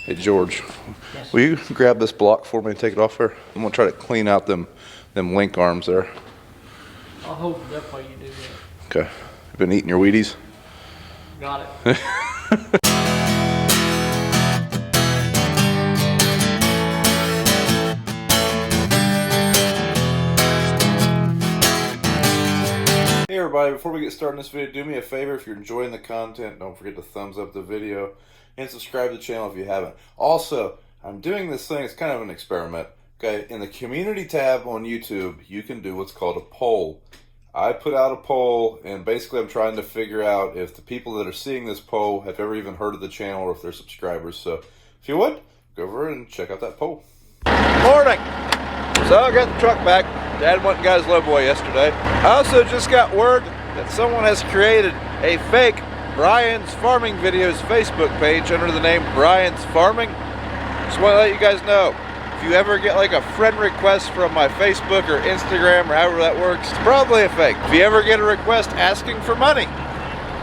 Hey George, Yes. will you grab this block for me and take it off there? I'm gonna try to clean out them link arms there. I'll hold it up while you do that. Okay. You been eating your Wheaties? Got it. Hey everybody, before we get started in this video, do me a favor. If you're enjoying the content, don't forget to thumbs up the video and subscribe to the channel if you haven't. Also, I'm doing this thing, it's kind of an experiment. Okay, in the community tab on YouTube, you can do what's called a poll. I put out a poll, and basically I'm trying to figure out if the people that are seeing this poll have ever even heard of the channel or if they're subscribers. So if you would, go over and check out that poll. Morning! So I got the truck back. Dad went and got his lowboy yesterday. I also just got word that someone has created a fake Brian's Farming Videos Facebook page under the name Brian's Farming. Just want to let you guys know, if you ever get like a friend request from my Facebook or Instagram or however that works, it's probably a fake. If you ever get a request asking for money,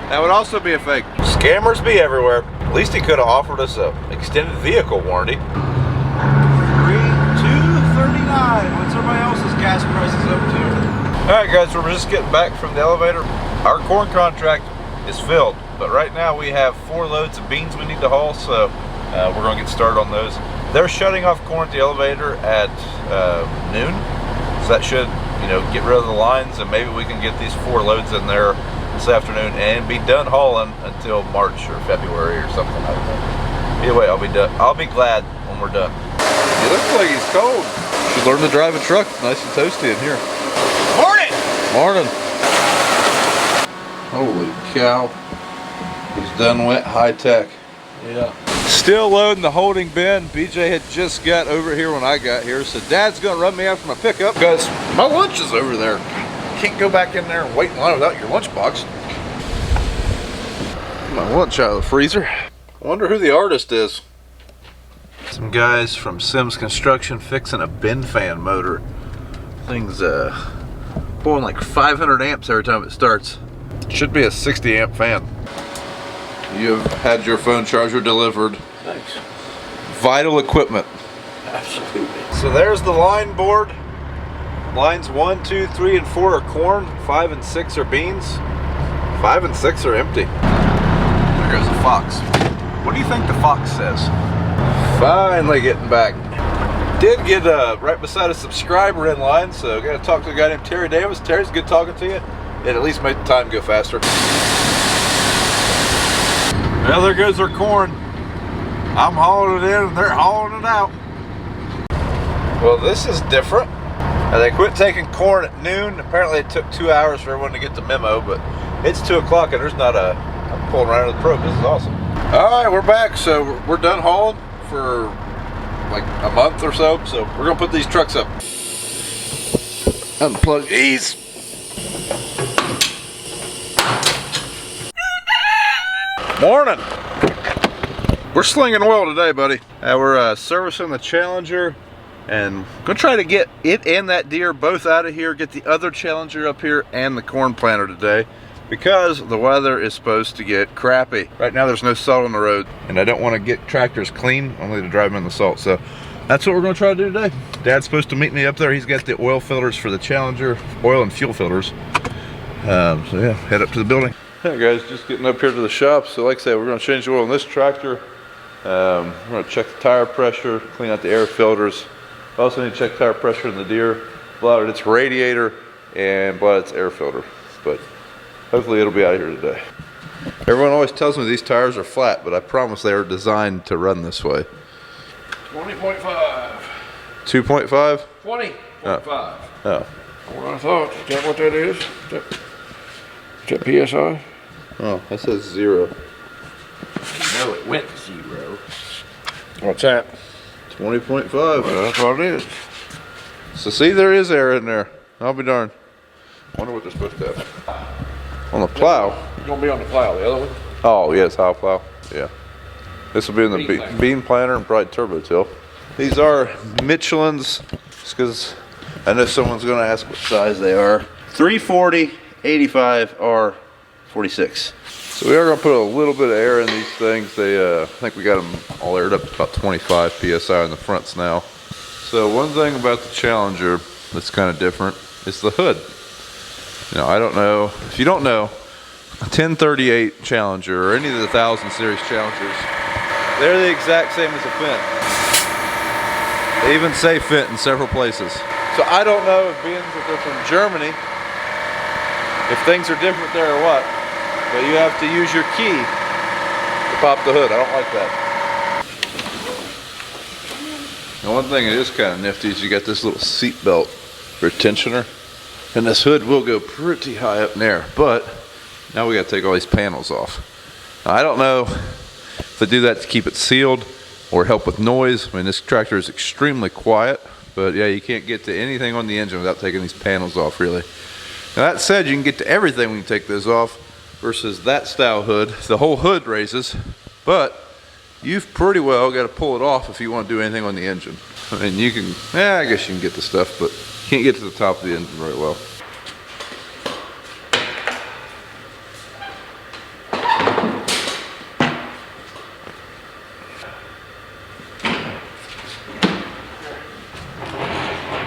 that would also be a fake. Scammers be everywhere. At least he could have offered us a extended vehicle warranty. What's everybody else's gas prices up to? Alright guys, we're just getting back from the elevator. Our corn contract is filled, but right now we have 4 loads of beans we need to haul, so we're going to get started on those. They're shutting off corn at the elevator at noon, so that should, get rid of the lines, and maybe we can get these 4 loads in there this afternoon and be done hauling until March or February or something like that. Either way, I'll be glad when we're done. He looks like he's cold. Should learn to drive a truck. Nice and toasty in here. Morning! Morning. Holy cow. He's done wet, high tech. Yeah. Still loading the holding bin. BJ had just got over here when I got here, so Dad's gonna run me out for my pickup because my lunch is over there. Can't go back in there and wait in line without your lunchbox. My lunch out of the freezer. I wonder who the artist is. Some guys from Sims Construction fixing a bin fan motor. Thing's pulling like 500 amps every time it starts. Should be a 60 amp fan. You've had your phone charger delivered. Thanks. Vital equipment. Absolutely. So there's the line board. Lines 1, 2, 3, and 4 are corn. 5 and 6 are beans. 5 and 6 are empty. There goes the fox. What do you think the fox says? Finally getting back. Did get right beside a subscriber in line, so got to talk to a guy named Terry Davis. Terry's good talking to you. It at least made the time go faster. Well, there goes our corn. I'm hauling it in and they're hauling it out. Well, this is different. They quit taking corn at noon. Apparently it took 2 hours for everyone to get the memo, but it's 2 o'clock and there's not I'm pulling right out of the probe. This is awesome. All right, we're back. So we're done hauling for like a month or so. So we're gonna put these trucks up. Unplug these. Morning. We're slinging oil today, buddy. We're servicing the Challenger and gonna try to get it and that deer both out of here, get the other Challenger up here and the corn planter today, because the weather is supposed to get crappy. Right now there's no salt on the road, and I don't want to get tractors clean, only to drive them in the salt. So that's what we're going to try to do today. Dad's supposed to meet me up there. He's got the oil filters for the Challenger, oil and fuel filters. So yeah, head up to the building. Hey guys, just getting up here to the shop. So like I said, we're going to change the oil on this tractor. We're going to check the tire pressure, clean out the air filters. Also need to check tire pressure in the deer, blow out its radiator, and blow out its air filter. But hopefully it'll be out of here today. Everyone always tells me these tires are flat, but I promise they are designed to run this way. 20.5. 2.5? 20.5. Oh. What I thought. Is that what that is? Is that PSI? Oh, that says 0. No, it went to 0. What's that? 20.5. Well, that's what it is. So see, there is air in there. I'll be darned. Wonder what they're supposed to have. On the plow. It's gonna be on the plow. The other one. Oh yes, how plow. Yeah. This will be in the bean planter and probably turbo till. These are Michelin's, just because I know someone's going to ask what size they are. 340, 85, or 46. So we are going to put a little bit of air in these things. I think we got them all aired up to about 25 psi on the fronts now. So one thing about the Challenger that's kind of different is the hood. You know, I don't know, if you don't know, a 1038 Challenger or any of the 1000 series Challengers, they're the exact same as a Fendt. They even say Fendt in several places. So I don't know if being that they're from Germany, if things are different there or what. But you have to use your key to pop the hood. I don't like that. And one thing that is kind of nifty is you got this little seat belt retentioner. And this hood will go pretty high up in there. But now we got to take all these panels off. Now, I don't know if they do that to keep it sealed or help with noise. I mean, this tractor is extremely quiet. But yeah, you can't get to anything on the engine without taking these panels off, really. Now that said, you can get to everything when you take this off. Versus that style hood, the whole hood raises, but you've pretty well got to pull it off if you want to do anything on the engine. I mean, you can, I guess you can get the stuff, but you can't get to the top of the engine very well.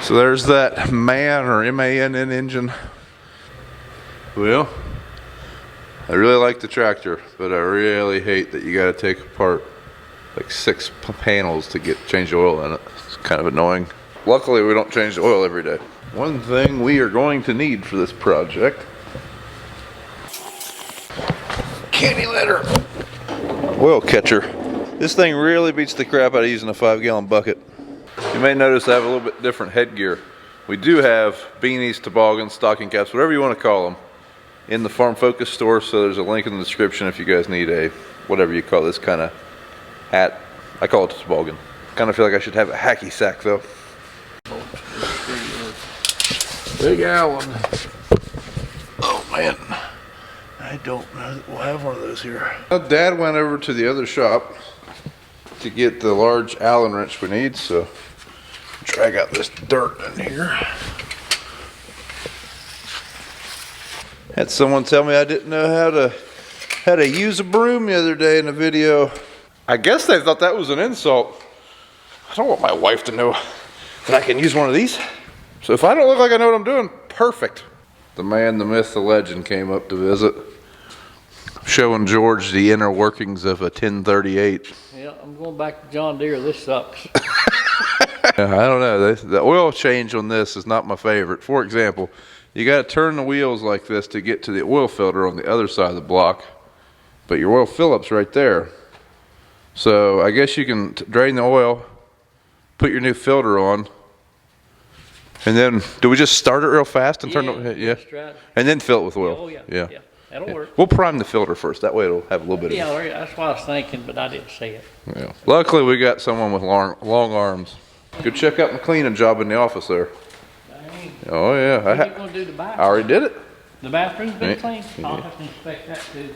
So there's that MAN or MANN engine. Well, I really like the tractor, but I really hate that you got to take apart like 6 panels to change the oil in it. It's kind of annoying. Luckily, we don't change the oil every day. One thing we are going to need for this project: candy litter, oil catcher. This thing really beats the crap out of using a 5-gallon bucket. You may notice I have a little bit different headgear. We do have beanies, toboggans, stocking caps, whatever you want to call them, in the Farm Focus store, so there's a link in the description if you guys need a, whatever you call this kind of hat. I call it a toboggan. Kind of feel like I should have a hacky sack though. Big Allen. Oh man, I don't know that we'll have one of those here. Well, Dad went over to the other shop to get the large Allen wrench we need, so drag out this dirt in here. Had someone tell me I didn't know how to use a broom the other day in a video. I guess they thought that was an insult. I don't want my wife to know that I can use one of these. So if I don't look like I know what I'm doing, perfect. The man, the myth, the legend came up to visit, showing George the inner workings of a 1038. Yeah, I'm going back to John Deere. This sucks. I don't know. The oil change on this is not my favorite. For example, you got to turn the wheels like this to get to the oil filter on the other side of the block, but your oil fill-up's right there. So I guess you can drain the oil, put your new filter on, and then do we just start it real fast and turn it? Yeah, right. And then fill it with oil. Oh yeah, yeah. That'll work. We'll prime the filter first. That way it'll have a little bit Yeah, of. that's what I was thinking, but I didn't see it. Yeah. Luckily, we got someone with long arms. Go check out my cleaning job in the office there. Dang. Oh yeah, What are you going to do to the bathroom? I already did it. The bathroom's been Yeah. cleaned? I'll have to inspect that too.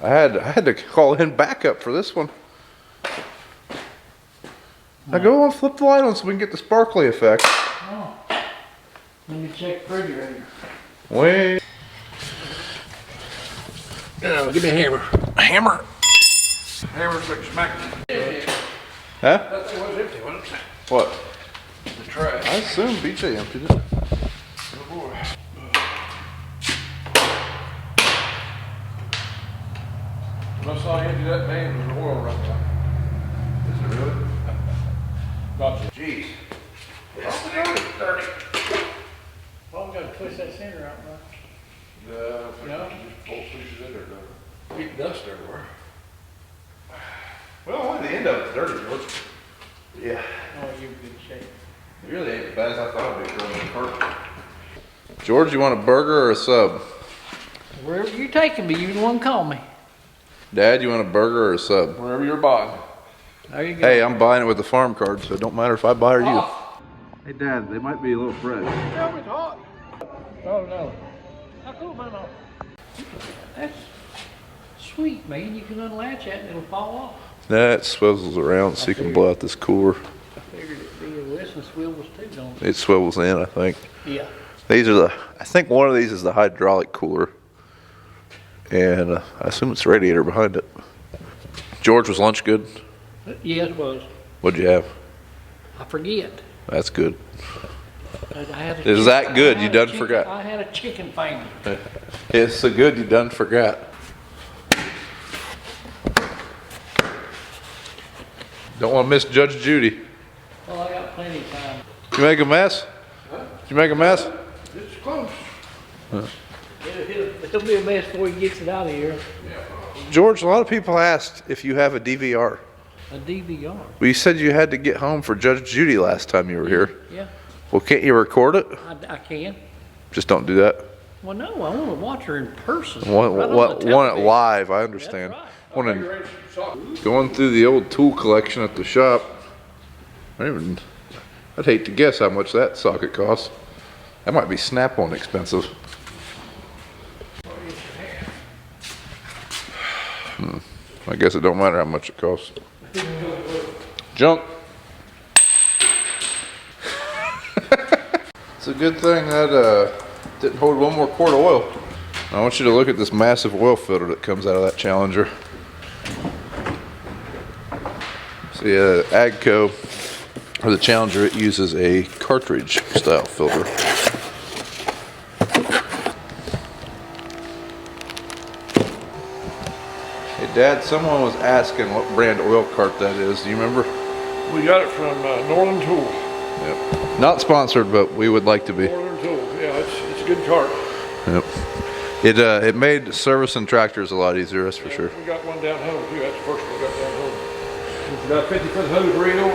I had to call in backup for this one. Now go on, flip the light on so we can get the sparkly effect. Oh. Let me check the refrigerator. Wait. Give me a hammer. Hammer. Hammer's like smack. Huh? That thing was empty, wasn't it? What? The trash. I assume BJ emptied it. Oh boy. When I saw him do that, man, there was oil right there. Is it really? Gotcha. Jeez. It's dirty. Well, I'm going to twist that center out, right? No. No? Just bolt pieces in there, though. Get dust everywhere. Well, only the end of it's dirty, George. Yeah. Oh, you're in good shape. It really ain't as bad as I thought it'd be for a perfect. George, you want a burger or a sub? Wherever you're taking me, you the one call me. Dad, you want a burger or a sub? Wherever you're buying. There you go. Hey, I'm buying it with the farm card, so it don't matter if I buy or you. Oh. Hey, Dad, they might be a little fresh. Tell me it's hot. Oh, no. How cool, man. That's sweet, man. You can unlatch that and it'll fall off. That swivels around so you can blow out this cooler. I figured it'd be a list and swivels too, don't it? It swivels in, I think. Yeah. These are I think one of these is the hydraulic cooler. and I assume it's the radiator behind it. George, was lunch good? Yes, it was. What'd you have? I forget. That's good. Is that good? You done forgot? I had a chicken finger. It's so good you done forgot. Don't want to miss Judge Judy. Well, I got plenty of time. You make a mess? Huh? Did you make a mess? It's close. It'll be a mess before he gets it out of here. George, a lot of people asked if you have a DVR. A DVR? Well, you said you had to get home for Judge Judy last time you were here. Yeah. Well, can't you record it? I can. Just don't do that. Well, no, I want to watch her in person. Want Right on the it television. live, I understand. That's right. Going through the old tool collection at the shop, I'd hate to guess how much that socket costs. That might be Snap-on expensive. I guess it don't matter how much it costs. Junk. It's a good thing that didn't hold one more quart of oil. I want you to look at this massive oil filter that comes out of that Challenger. See, Agco, or the Challenger, it uses a cartridge style filter. Hey Dad, someone was asking what brand oil cart that is. Do you remember? We got it from Northern Tool. Yep. Not sponsored, but we would like to be. Northern Tool. Yeah, it's a good cart. Yep. It made servicing tractors a lot easier, that's for sure. We got one down home too. That's the first one we got down home. We got a 50-foot hose reel,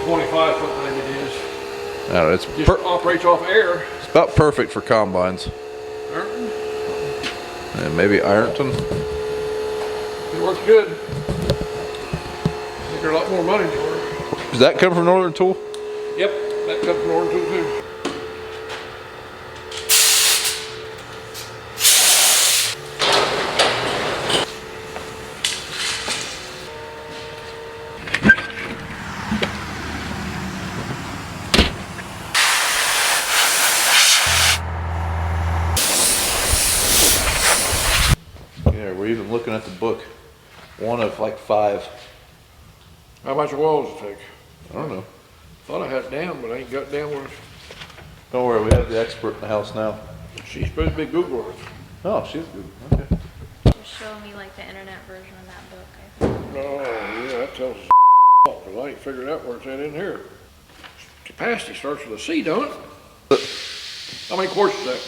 25-foot maybe it is. I don't know, it's Just operates off air. about perfect for combines. Ironton. And maybe Ironton. It works good. I think they're a lot more money for it. Does that come from Northern Tool? Yep, that comes from Northern Tool too. Yeah, we're even looking at the book. One of like 5. How much oil does it take? I don't know. Thought I had it down, but I ain't got it down with. Don't worry, we have the expert in the house now. She's supposed to be Google Earth. Oh, she's good. Okay. Just show me like the internet version of that book. I think. Oh, yeah, that tells us because I ain't figured out where it's at in here. Capacity starts with a C, don't it? How many quarts is that?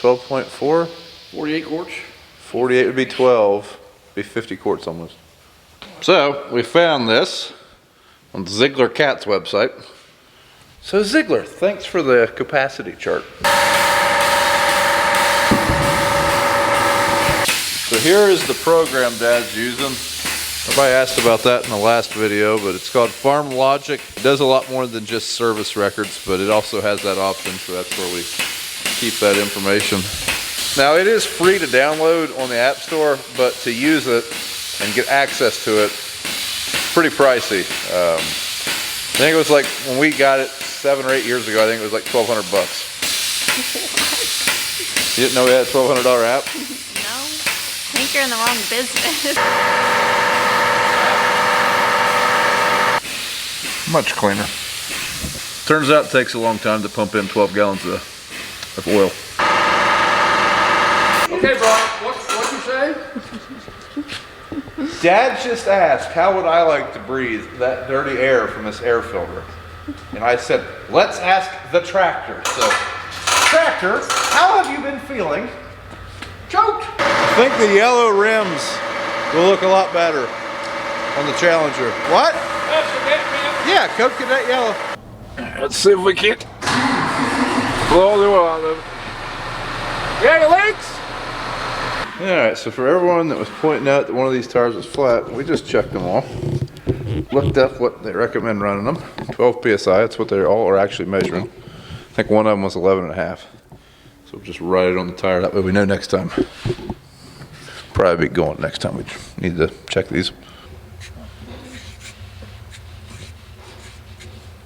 12.4? 48 quarts? 48 would be 12. Be 50 quarts almost. So, we found this on Ziegler Cat's website. So Ziegler, thanks for the capacity chart. So here is the program Dad's using. Everybody asked about that in the last video, but it's called Farm Logic. It does a lot more than just service records, but it also has that option, so that's where we keep that information. Now it is free to download on the App Store, but to use it and get access to it, pretty pricey. I think it was like, when we got it 7 or 8 years ago, I think it was like $1,200 bucks. You didn't know we had a $1,200 app? No, I think you're in the wrong business. Much cleaner. Turns out it takes a long time to pump in 12 gallons of oil. Okay, Brian, what'd you say? Dad just asked, how would I like to breathe that dirty air from this air filter? And I said, let's ask the tractor. So, tractor, how have you been feeling? Choked. I think the yellow rims will look a lot better on the Challenger. What? That's the net, man. Yeah, Coke Cadet yellow. Let's see if we can't blow the oil out of it. You got any leaks? Alright, so for everyone that was pointing out that one of these tires was flat, we just checked them all. Looked up what they recommend running them. 12 PSI, that's what they all are actually measuring. I think one of them was 11.5. So we'll just write it on the tire, that way we know next time. Probably be going next time, we need to check these.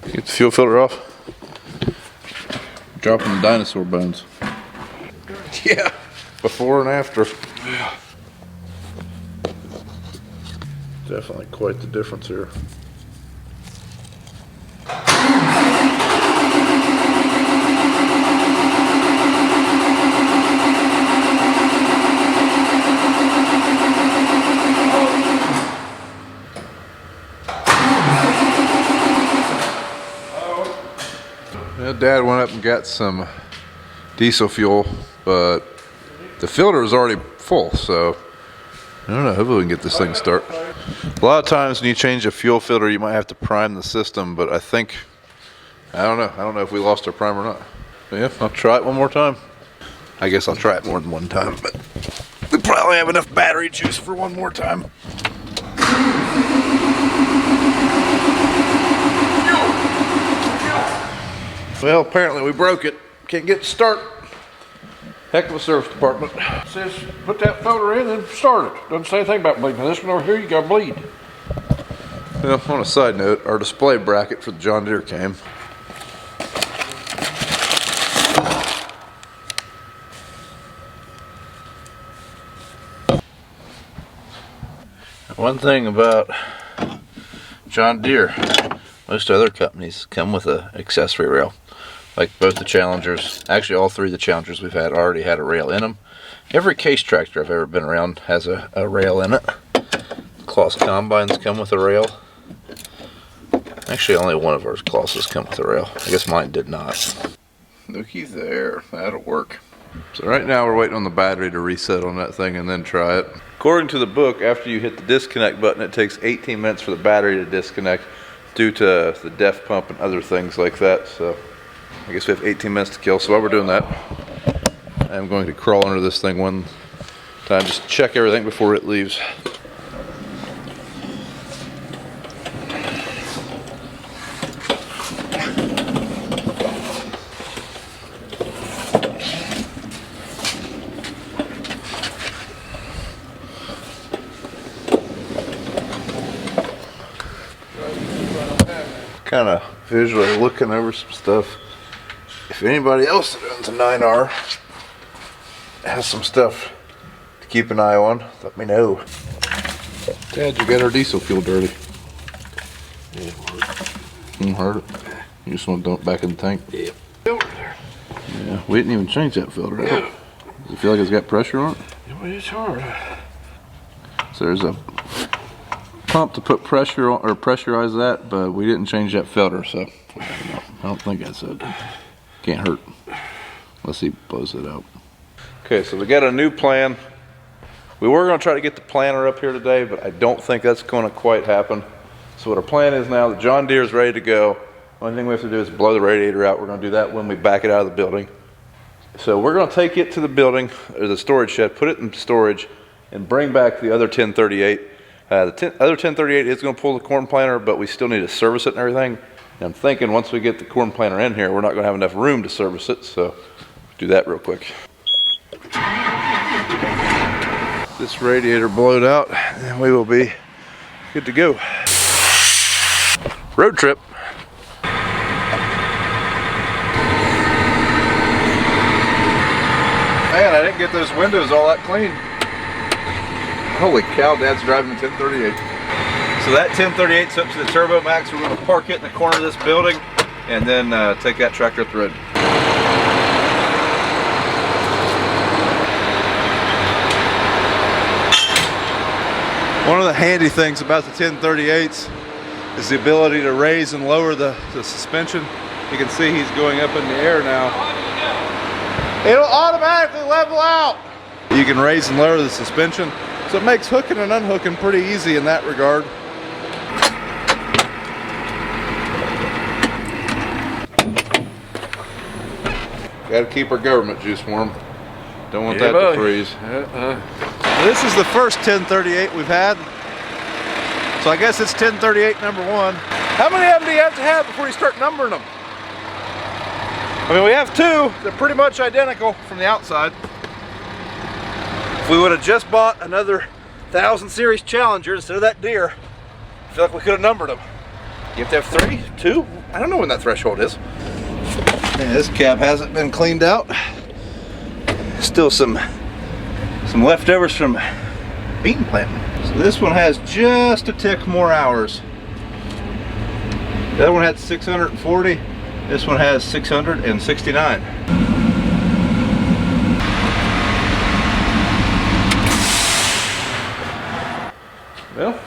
Get the fuel filter off. Dropping the dinosaur bones. Yeah. before and after. Definitely quite the difference here. Dad went up and got some diesel fuel, but the filter is already full, so I don't know. Hopefully we can get this thing to start. A lot of times when you change a fuel filter, you might have to prime the system, but I don't know if we lost our prime or not. But yeah, I'll try it one more time. I guess I'll try it more than one time, but we probably have enough battery juice for one more time. Well, apparently we broke it. Can't get it to start. Heck of a service department. It says put that filter in and start it. Doesn't say anything about bleeding. This one over here, you gotta bleed. Well, on a side note, our display bracket for the John Deere came. One thing about John Deere, most other companies come with an accessory rail. Like both the Challengers, actually all three of the Challengers we've had already had a rail in them. Every case tractor I've ever been around has a rail in it. Kloss combines come with a rail. Actually, only one of ours Klosses come with a rail. I guess mine did not. Looky there, that'll work. So right now we're waiting on the battery to reset on that thing and then try it. According to the book, after you hit the disconnect button, it takes 18 minutes for the battery to disconnect due to the DEF pump and other things like that. So I guess we have 18 minutes to kill. So while we're doing that, I'm going to crawl under this thing one time, just check everything before it leaves. Kind of visually looking over some stuff. If anybody else that owns a 9R has some stuff to keep an eye on, let me know. Dad, you got our diesel fuel dirty. Yeah, hurt it. You just want to dump it back in the tank? Yeah. Filter there. Yeah, we didn't even change that filter out. Does it feel like it's got pressure on it? Yeah, it's hard. So there's a pump to put pressure on, or pressurize that, but we didn't change that filter, so I don't think that's it. Can't hurt unless he blows it out. Okay, so we got a new plan. We were going to try to get the planter up here today, but I don't think that's going to quite happen. So what our plan is now, the John Deere is ready to go. Only thing we have to do is blow the radiator out. We're going to do that when we back it out of the building. So we're going to take it to the building, or the storage shed, put it in storage, and bring back the other 1038. The other 1038 is going to pull the corn planter, but we still need to service it and everything. And I'm thinking once we get the corn planter in here, we're not going to have enough room to service it, so do that real quick. This radiator blowed out, and we will be good to go. Road trip. Man, I didn't get those windows all that clean. Holy cow, Dad's driving a 1038. So that 1038's up to the Turbo Max. We're going to park it in the corner of this building and then take that tractor up the road. One of the handy things about the 1038s is the ability to raise and lower the suspension. You can see he's going up in the air now. It'll automatically level out. You can raise and lower the suspension. So it makes hooking and unhooking pretty easy in that regard. Got to keep our government juice warm. Don't want that to freeze. This is the first 1038 we've had. So I guess it's 1038 number one. How many of them do you have to have before you start numbering them? I mean, we have two. They're pretty much identical from the outside. If we would have just bought another 1000 series Challenger instead of that Deere, I feel like we could have numbered them. You have to have 3, 2? I don't know when that threshold is. Yeah, this cab hasn't been cleaned out. Still some some leftovers from bean planting. So this one has just a tick more hours. The other one had 640. This one has 669. Well,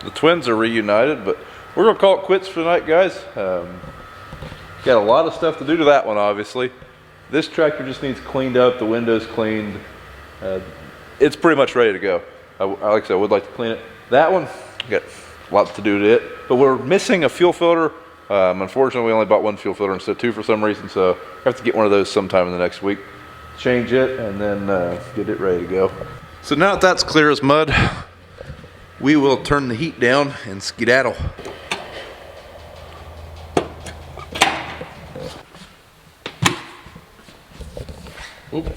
the twins are reunited, but we're gonna call it quits for tonight, guys. Got a lot of stuff to do to that one, obviously. This tractor just needs cleaned up, the windows cleaned. It's pretty much ready to go. Like I said, I would like to clean it. That one, got lots to do to it, but we're missing a fuel filter. Unfortunately, we only bought one fuel filter instead of two for some reason, so I have to get one of those sometime in the next week. Change it, and then get it ready to go. So now that that's clear as mud, we will turn the heat down and skedaddle. Oop.